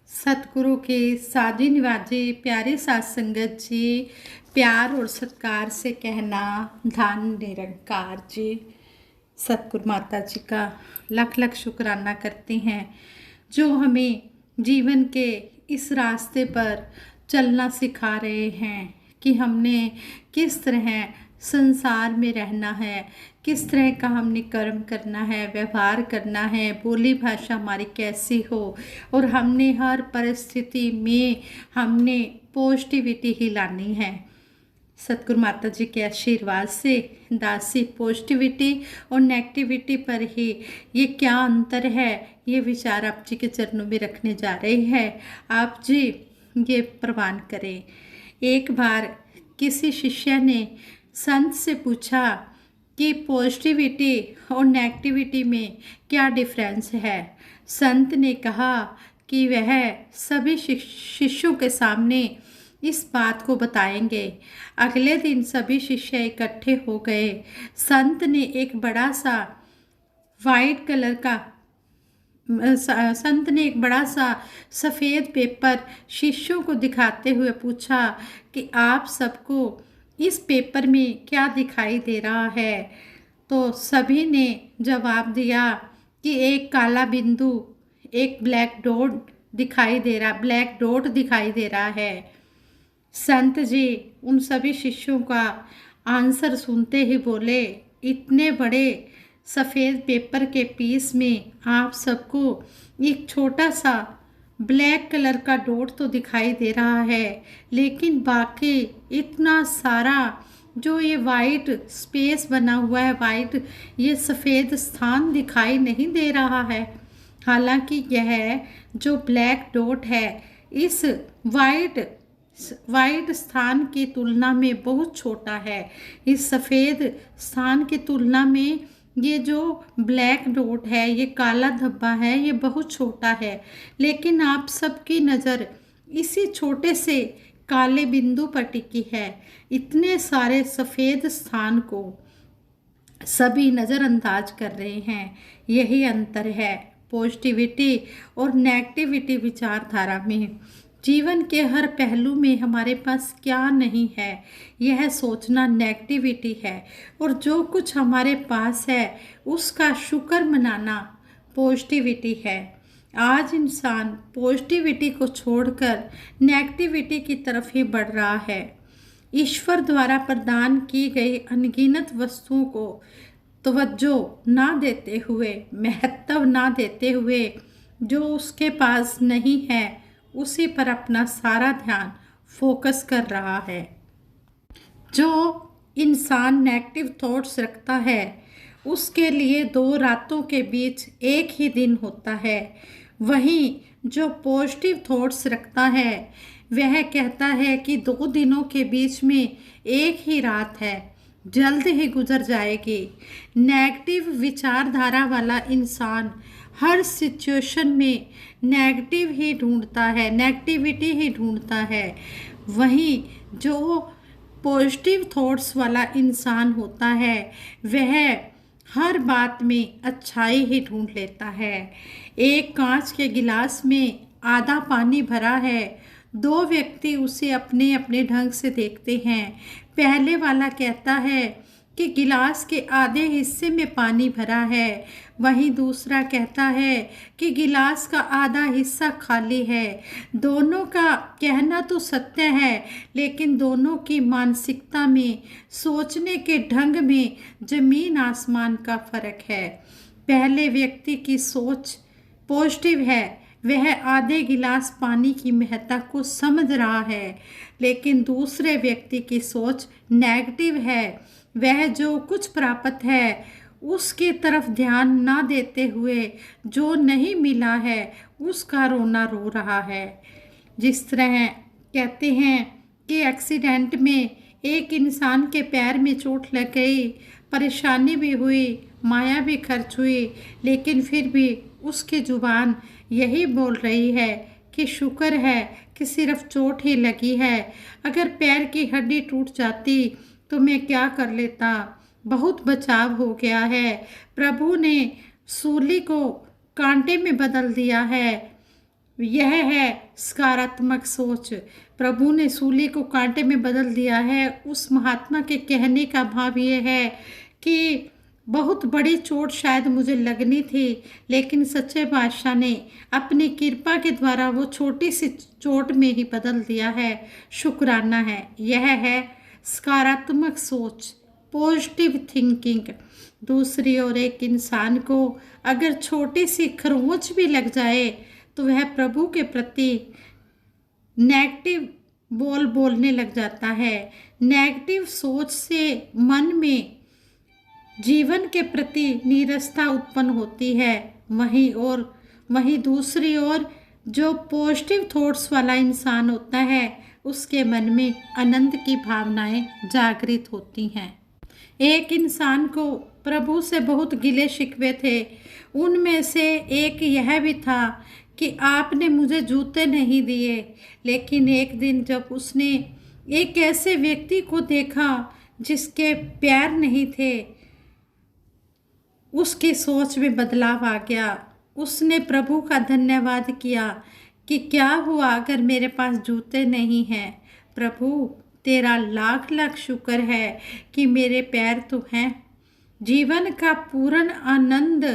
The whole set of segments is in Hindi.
सतगुरु के साजी निवाजे प्यारे साथ संगत जी, प्यार और सत्कार से कहना धन निरंकार जी। सतगुरु माता जी का लख लख शुक्राना करते हैं जो हमें जीवन के इस रास्ते पर चलना सिखा रहे हैं कि हमने किस तरह संसार में रहना है, किस तरह का हमने कर्म करना है, व्यवहार करना है, बोली भाषा हमारी कैसी हो और हमने हर परिस्थिति में हमने पॉजिटिविटी ही लानी है। सतगुरु माता जी के आशीर्वाद से दासी पॉजिटिविटी और नेगेटिविटी पर ही ये क्या अंतर है, ये विचार आप जी के चरणों में रखने जा रहे हैं। आप जी ये प्रवान करें। एक बार किसी शिष्य ने संत से पूछा कि पॉजिटिविटी और नेगेटिविटी में क्या डिफरेंस है। संत ने कहा कि वह सभी शिष्यों के सामने इस बात को बताएंगे। अगले दिन सभी शिष्य इकट्ठे हो गए। संत ने एक बड़ा सा वाइट कलर का संत ने एक बड़ा सा सफ़ेद पेपर शिष्यों को दिखाते हुए पूछा कि आप सबको इस पेपर में क्या दिखाई दे रहा है। तो सभी ने जवाब दिया कि एक काला बिंदु, एक ब्लैक डॉट दिखाई दे रहा है। संत जी उन सभी शिष्यों का आंसर सुनते ही बोले, इतने बड़े सफ़ेद पेपर के पीस में आप सबको एक छोटा सा ब्लैक कलर का डॉट तो दिखाई दे रहा है, लेकिन बाकी इतना सारा जो ये वाइट स्पेस बना हुआ है, वाइट ये सफ़ेद स्थान दिखाई नहीं दे रहा है। हालांकि यह जो ब्लैक डॉट है इस वाइट स्थान की तुलना में बहुत छोटा है। इस सफ़ेद स्थान की तुलना में ये जो ब्लैक डॉट है, ये काला धब्बा है, ये बहुत छोटा है। लेकिन आप सबकी नज़र इसी छोटे से काले बिंदु पर टिकी है। इतने सारे सफ़ेद स्थान को सभी नज़रअंदाज कर रहे हैं। यही अंतर है पॉजिटिविटी और नेगेटिविटी विचारधारा में। जीवन के हर पहलू में हमारे पास क्या नहीं है यह सोचना नेगेटिविटी है, और जो कुछ हमारे पास है उसका शुक्र मनाना पॉजिटिविटी है। आज इंसान पॉजिटिविटी को छोड़कर नेगेटिविटी की तरफ ही बढ़ रहा है। ईश्वर द्वारा प्रदान की गई अनगिनत वस्तुओं को तवज्जो ना देते हुए, महत्व ना देते हुए, जो उसके पास नहीं है उसी पर अपना सारा ध्यान फोकस कर रहा है। जो इंसान नेगेटिव थॉट्स रखता है उसके लिए 2 रातों के बीच एक ही दिन होता है। वहीं जो पॉजिटिव थॉट्स रखता है वह कहता है कि 2 दिनों के बीच में एक ही रात है, जल्द ही गुजर जाएगी। नेगेटिव विचारधारा वाला इंसान हर सिचुएशन में नेगेटिव ही ढूंढता है, नेगेटिविटी ही ढूंढता है। वहीं जो पॉजिटिव थॉट्स वाला इंसान होता है वह हर बात में अच्छाई ही ढूंढ लेता है। एक कांच के गिलास में आधा पानी भरा है, 2 व्यक्ति उसे अपने अपने ढंग से देखते हैं। पहले वाला कहता है कि गिलास के आधे हिस्से में पानी भरा है, वहीं दूसरा कहता है कि गिलास का आधा हिस्सा खाली है। दोनों का कहना तो सत्य है, लेकिन दोनों की मानसिकता में, सोचने के ढंग में जमीन आसमान का फर्क है। पहले व्यक्ति की सोच पॉजिटिव है, वह आधे गिलास पानी की महत्ता को समझ रहा है, लेकिन दूसरे व्यक्ति की सोच नेगेटिव है। वह जो कुछ प्राप्त है उसकी तरफ ध्यान ना देते हुए जो नहीं मिला है उसका रोना रो रहा है। जिस तरह कहते हैं कि एक्सीडेंट में एक इंसान के पैर में चोट लग गई, परेशानी भी हुई, माया भी खर्च हुई, लेकिन फिर भी उसकी जुबान यही बोल रही है कि शुक्र है कि सिर्फ चोट ही लगी है, अगर पैर की हड्डी टूट जाती तो मैं क्या कर लेता, बहुत बचाव हो गया है, प्रभु ने सूली को कांटे में बदल दिया है, यह है सकारात्मक सोच। प्रभु ने सूली को कांटे में बदल दिया है। उस महात्मा के कहने का भाव यह है कि बहुत बड़ी चोट शायद मुझे लगनी थी, लेकिन सच्चे बादशाह ने अपनी कृपा के द्वारा वो छोटी सी चोट में ही बदल दिया है। शुक्राना है। यह है सकारात्मक सोच, पॉजिटिव थिंकिंग। दूसरी ओर एक इंसान को अगर छोटी सी खरोंच भी लग जाए तो वह प्रभु के प्रति नेगेटिव बोलने लग जाता है। नेगेटिव सोच से मन में जीवन के प्रति नीरसता उत्पन्न होती है। वहीं दूसरी ओर जो पॉजिटिव थॉट्स वाला इंसान होता है उसके मन में आनंद की भावनाएं जागृत होती हैं। एक इंसान को प्रभु से बहुत गिले शिकवे थे। उनमें से एक यह भी था कि आपने मुझे जूते नहीं दिए। लेकिन एक दिन जब उसने एक ऐसे व्यक्ति को देखा जिसके पैर नहीं थे, उसकी सोच में बदलाव आ गया। उसने प्रभु का धन्यवाद किया कि क्या हुआ अगर मेरे पास जूते नहीं हैं। प्रभु तेरा लाख लाख शुक्र है कि मेरे पैर तो हैं। जीवन का पूर्ण आनंद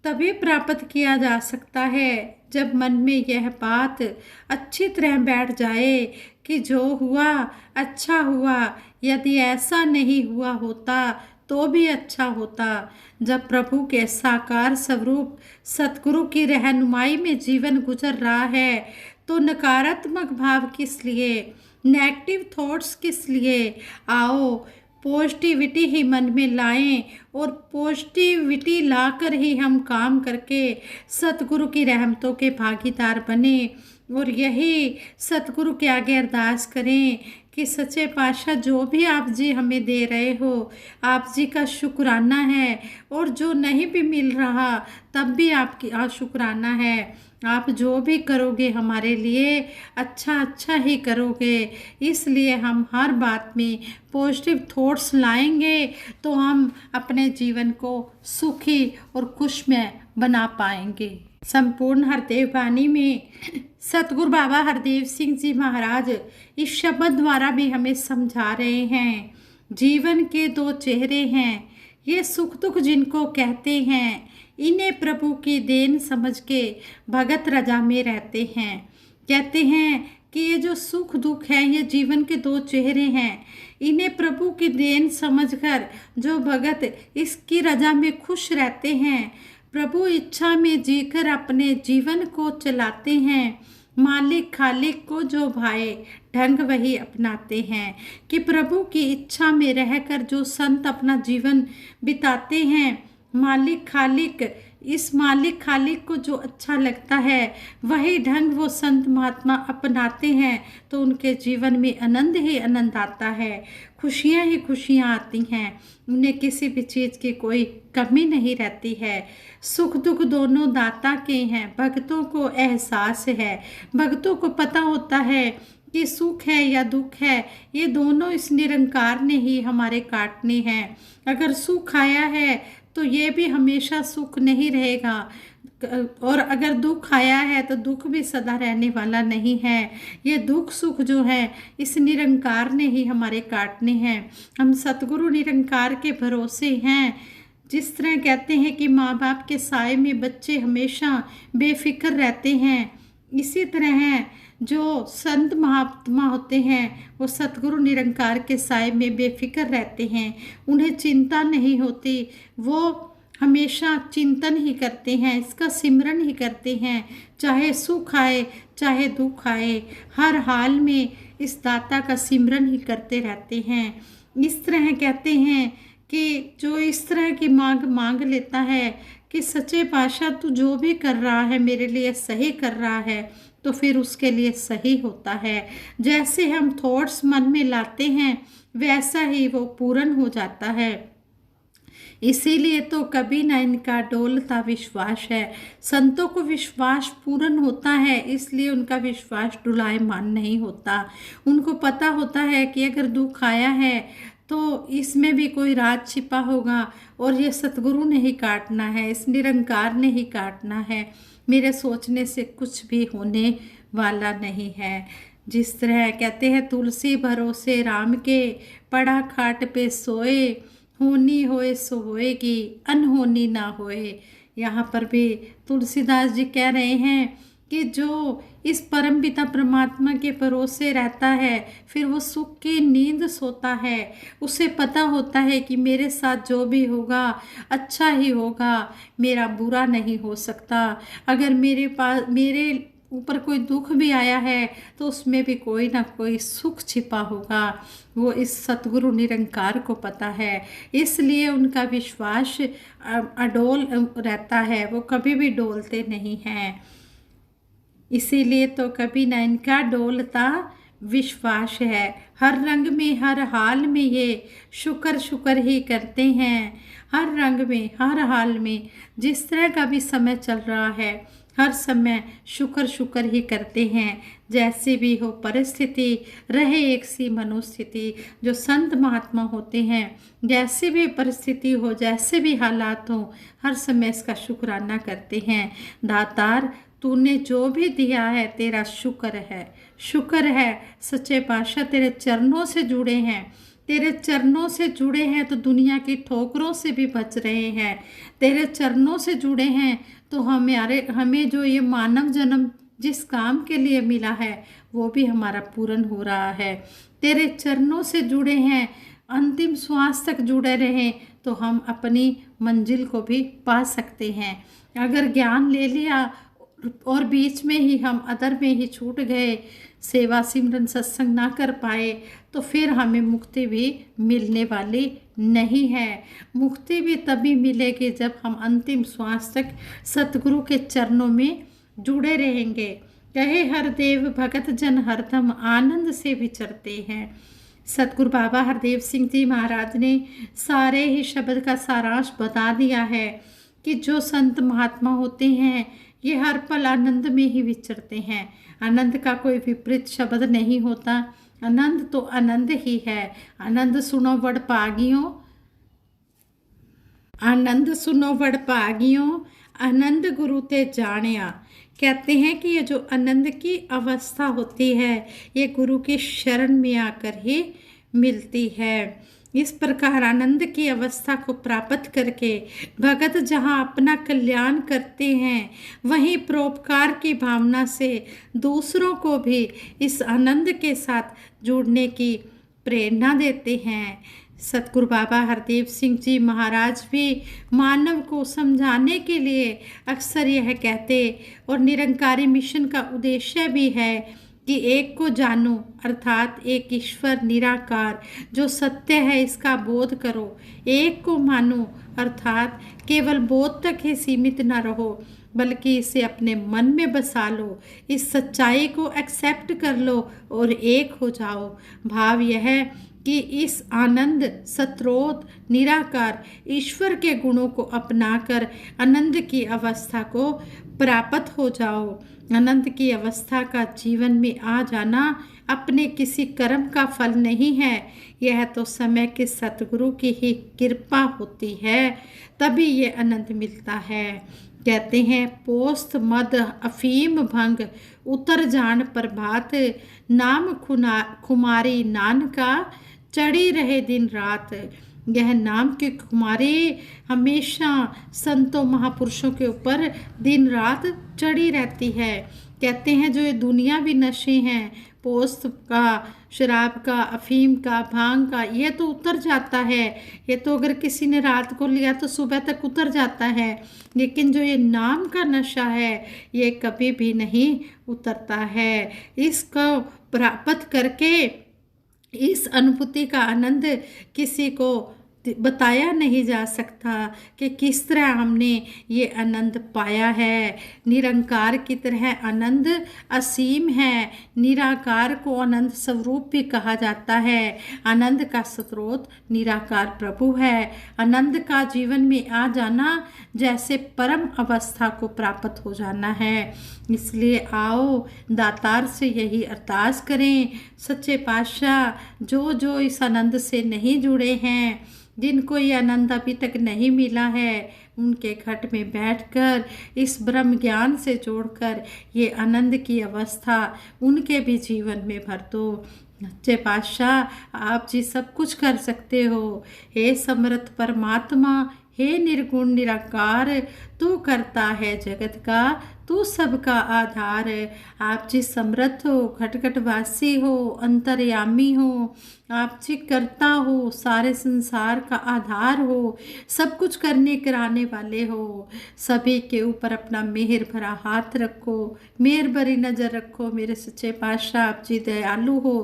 तभी प्राप्त किया जा सकता है जब मन में यह बात अच्छी तरह बैठ जाए कि जो हुआ अच्छा हुआ, यदि ऐसा नहीं हुआ होता तो भी अच्छा होता। जब प्रभु के साकार स्वरूप सतगुरु की रहनुमाई में जीवन गुजर रहा है तो नकारात्मक भाव किस लिए, नेगेटिव थॉट्स किस लिए। आओ पॉजिटिविटी ही मन में लाएं और पॉजिटिविटी लाकर ही हम काम करके सतगुरु की रहमतों के भागीदार बने। और यही सतगुरु के आगे अरदास करें कि सच्चे पातशाह जो भी आप जी हमें दे रहे हो आप जी का शुक्राना है, और जो नहीं भी मिल रहा तब भी आपकी शुक्राना है। आप जो भी करोगे हमारे लिए अच्छा अच्छा ही करोगे। इसलिए हम हर बात में पॉजिटिव थॉट्स लाएंगे तो हम अपने जीवन को सुखी और खुशमय बना पाएंगे। संपूर्ण हरदेव वाणी में सतगुरु बाबा हरदेव सिंह जी महाराज इस शब्द द्वारा भी हमें समझा रहे हैं, जीवन के दो चेहरे हैं। ये सुख दुख जिनको कहते हैं, इन्हें प्रभु की देन समझ के भगत रजा में रहते हैं। कहते हैं कि ये जो सुख दुख है ये जीवन के दो चेहरे हैं। इन्हें प्रभु की देन समझकर जो भगत इसकी रजा में खुश रहते हैं, प्रभु इच्छा में जीकर अपने जीवन को चलाते हैं, मालिक खालिक को जो भाए ढंग वही अपनाते हैं। कि प्रभु की इच्छा में रहकर जो संत अपना जीवन बिताते हैं, मालिक खालिक को जो अच्छा लगता है वही ढंग वो संत महात्मा अपनाते हैं तो उनके जीवन में आनंद ही आनंद आता है, खुशियाँ ही खुशियाँ आती हैं। उन्हें किसी भी चीज़ की कोई कमी नहीं रहती है। सुख दुख दोनों दाता के हैं, भक्तों को एहसास है। भक्तों को पता होता है कि सुख है या दुख है ये दोनों इस निरंकार ने ही हमारे काटने हैं। अगर सुख आया है तो ये भी हमेशा सुख नहीं रहेगा, और अगर दुख आया है तो दुख भी सदा रहने वाला नहीं है। ये दुख सुख जो है इस निरंकार ने ही हमारे काटने हैं। हम सतगुरु निरंकार के भरोसे हैं। जिस तरह कहते हैं कि माँ बाप के साए में बच्चे हमेशा बेफिक्र रहते हैं, इसी तरह है जो संत महात्मा होते हैं वो सतगुरु निरंकार के साए में बेफिक्र रहते हैं। उन्हें चिंता नहीं होती, वो हमेशा चिंतन ही करते हैं, इसका सिमरन ही करते हैं। चाहे सुख आए चाहे दुख आए, हर हाल में इस दाता का सिमरन ही करते रहते हैं। इस तरह कहते हैं कि जो इस तरह की मांग लेता है कि सच्चे पातशाह तू जो भी कर रहा है मेरे लिए सही कर रहा है, तो फिर उसके लिए सही होता है। जैसे हम थॉट्स मन में लाते हैं वैसा ही वो पूर्ण हो जाता है। इसीलिए तो कभी ना इनका डोलता विश्वास है। संतों को विश्वास पूर्ण होता है, इसलिए उनका विश्वास डुलायमान नहीं होता। उनको पता होता है कि अगर दुख आया है तो इसमें भी कोई राज छिपा होगा और ये सतगुरु ने ही काटना है, इस निरंकार ने ही काटना है। मेरे सोचने से कुछ भी होने वाला नहीं है। जिस तरह कहते हैं तुलसी भरोसे राम के, पड़ा खाट पे सोए, होनी होए सो होएगी, अनहोनी ना होए। यहाँ पर भी तुलसीदास जी कह रहे हैं कि जो इस परम पिता परमात्मा के भरोसे रहता है, फिर वो सुख की नींद सोता है। उसे पता होता है कि मेरे साथ जो भी होगा अच्छा ही होगा, मेरा बुरा नहीं हो सकता। अगर मेरे ऊपर कोई दुख भी आया है तो उसमें भी कोई ना कोई सुख छिपा होगा। वो इस सतगुरु निरंकार को पता है, इसलिए उनका विश्वास अडोल रहता है, वो कभी भी डोलते नहीं हैं। इसीलिए तो कभी ना इनका डोलता विश्वास है। हर रंग में हर हाल में ये शुक्र शुक्र ही करते हैं। हर रंग में हर हाल में जिस तरह का भी समय चल रहा है, हर समय शुक्र शुक्र ही करते हैं। जैसी भी हो परिस्थिति, रहे एक सी मनोस्थिति। जो संत महात्मा होते हैं, जैसी भी परिस्थिति हो, जैसे भी हालात हो, हर समय इसका शुक्राना करते हैं। दातार तूने जो भी दिया है तेरा शुक्र है, शुक्र है। सच्चे पातशाह तेरे चरणों से जुड़े हैं, तेरे चरणों से जुड़े हैं तो दुनिया की ठोकरों से भी बच रहे हैं। तेरे चरणों से जुड़े हैं तो हमें जो ये मानव जन्म जिस काम के लिए मिला है वो भी हमारा पूर्ण हो रहा है। तेरे चरणों से जुड़े हैं, अंतिम श्वास तक जुड़े रहें तो हम अपनी मंजिल को भी पा सकते हैं। अगर ज्ञान ले लिया और बीच में ही हम अदर में ही छूट गए, सेवा सिमरन सत्संग ना कर पाए, तो फिर हमें मुक्ति भी मिलने वाली नहीं है। मुक्ति भी तभी मिलेगी जब हम अंतिम श्वास तक सतगुरु के चरणों में जुड़े रहेंगे। कहे हर देव भगत जन हरदम आनंद से विचरते हैं। सतगुरु बाबा हरदेव सिंह जी महाराज ने सारे ही शब्द का सारांश बता दिया है कि जो संत महात्मा होते हैं ये हर पल आनंद में ही विचरते हैं। आनंद का कोई विपरीत शब्द नहीं होता, आनंद तो आनंद ही है। आनंद सुनो वड पागियों, आनंद सुनो वड पागियों, आनंद गुरु ते जानिया। कहते हैं कि ये जो आनंद की अवस्था होती है ये गुरु की शरण में आकर ही मिलती है। इस प्रकार आनंद की अवस्था को प्राप्त करके भगत जहाँ अपना कल्याण करते हैं, वहीं परोपकार की भावना से दूसरों को भी इस आनंद के साथ जुड़ने की प्रेरणा देते हैं। सतगुरु बाबा हरदेव सिंह जी महाराज भी मानव को समझाने के लिए अक्सर यह कहते, और निरंकारी मिशन का उद्देश्य भी है कि एक को जानो, अर्थात एक ईश्वर निराकार जो सत्य है इसका बोध करो। एक को मानो, अर्थात केवल बोध तक ही सीमित न रहो बल्कि इसे अपने मन में बसा लो, इस सच्चाई को एक्सेप्ट कर लो और एक हो जाओ। भाव यह है कि इस आनंद सत्रोत निराकार ईश्वर के गुणों को अपनाकर आनंद की अवस्था को प्राप्त हो जाओ। आनंद की अवस्था का जीवन में आ जाना अपने किसी कर्म का फल नहीं है, यह तो समय के सतगुरु की ही कृपा होती है, तभी ये आनंद मिलता है। कहते हैं पोस्त मद अफीम भंग उतर जान प्रभात, नाम खुमारी नानका चढ़ी रहे दिन रात। यह नाम की खुमारी हमेशा संतों महापुरुषों के ऊपर दिन रात चढ़ी रहती है। कहते हैं जो ये दुनिया भी नशे हैं, पोस्त का, शराब का, अफीम का, भांग का, ये तो उतर जाता है। ये तो अगर किसी ने रात को लिया तो सुबह तक उतर जाता है, लेकिन जो ये नाम का नशा है ये कभी भी नहीं उतरता है। इसको प्राप्त करके इस अनुभूति का आनंद किसी को बताया नहीं जा सकता कि किस तरह हमने ये आनंद पाया है। निरंकार की तरह आनंद असीम है। निराकार को आनंद स्वरूप भी कहा जाता है। आनंद का स्रोत निराकार प्रभु है। आनंद का जीवन में आ जाना जैसे परम अवस्था को प्राप्त हो जाना है। इसलिए आओ दातार से यही अरदास करें, सच्चे पातशाह जो जो इस आनंद से नहीं जुड़े हैं, जिनको ये आनंद अभी तक नहीं मिला है, उनके घट में बैठकर इस ब्रह्म ज्ञान से जोड़कर ये आनंद की अवस्था उनके भी जीवन में भर दो। सच्चे पातशाह आप जी सब कुछ कर सकते हो। हे समर्थ परमात्मा, हे निर्गुण निराकार, तू करता है जगत का, तू सबका आधार। आप जी समर्थ हो, घट घट वासी हो, अंतर्यामी हो। आप जी करता हो, सारे संसार का आधार हो, सब कुछ करने कराने वाले हो। सभी के ऊपर अपना मेहर भरा हाथ रखो, मेहर भरी नज़र रखो। मेरे सच्चे पातशाह आप जी दयालु हो,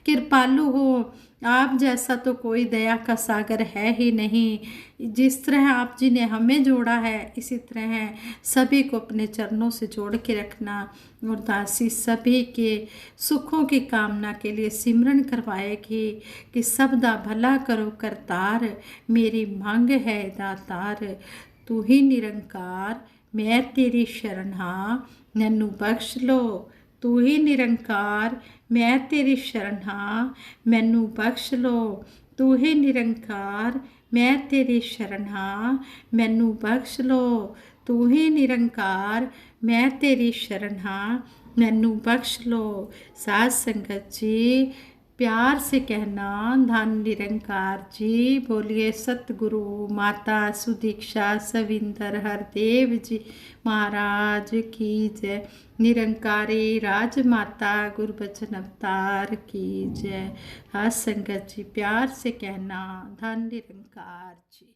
कृपालु हो। आप जैसा तो कोई दया का सागर है ही नहीं। जिस तरह आप जी ने हमें जोड़ा है, इसी तरह सभी को अपने चरणों से जोड़ के रखना। और दासी सभी के सुखों की कामना के लिए सिमरन करवाएगी कि सबदा भला करो करतार, मेरी मांग है दातार। तू ही निरंकार, मैं तेरी शरण हाँ, नन्नू बख्श लो। तू ही निरंकार, मैं तेरी शरण हाँ, मैनू बख्श लो। तू ही निरंकार, मैं तेरी शरण हाँ, मैनू बख्श लो। तू ही निरंकार, मैं तेरी शरण हाँ, मैनू बख्श लो। साध संगत जी प्यार से कहना धन निरंकार जी। बोलिए सतगुरु माता सुदीक्षा सविंदर हरदेव जी महाराज की जय। निरंकारी राजमाता गुरबचन अवतार की जय। हाँ संगत जी प्यार से कहना धन निरंकार जी।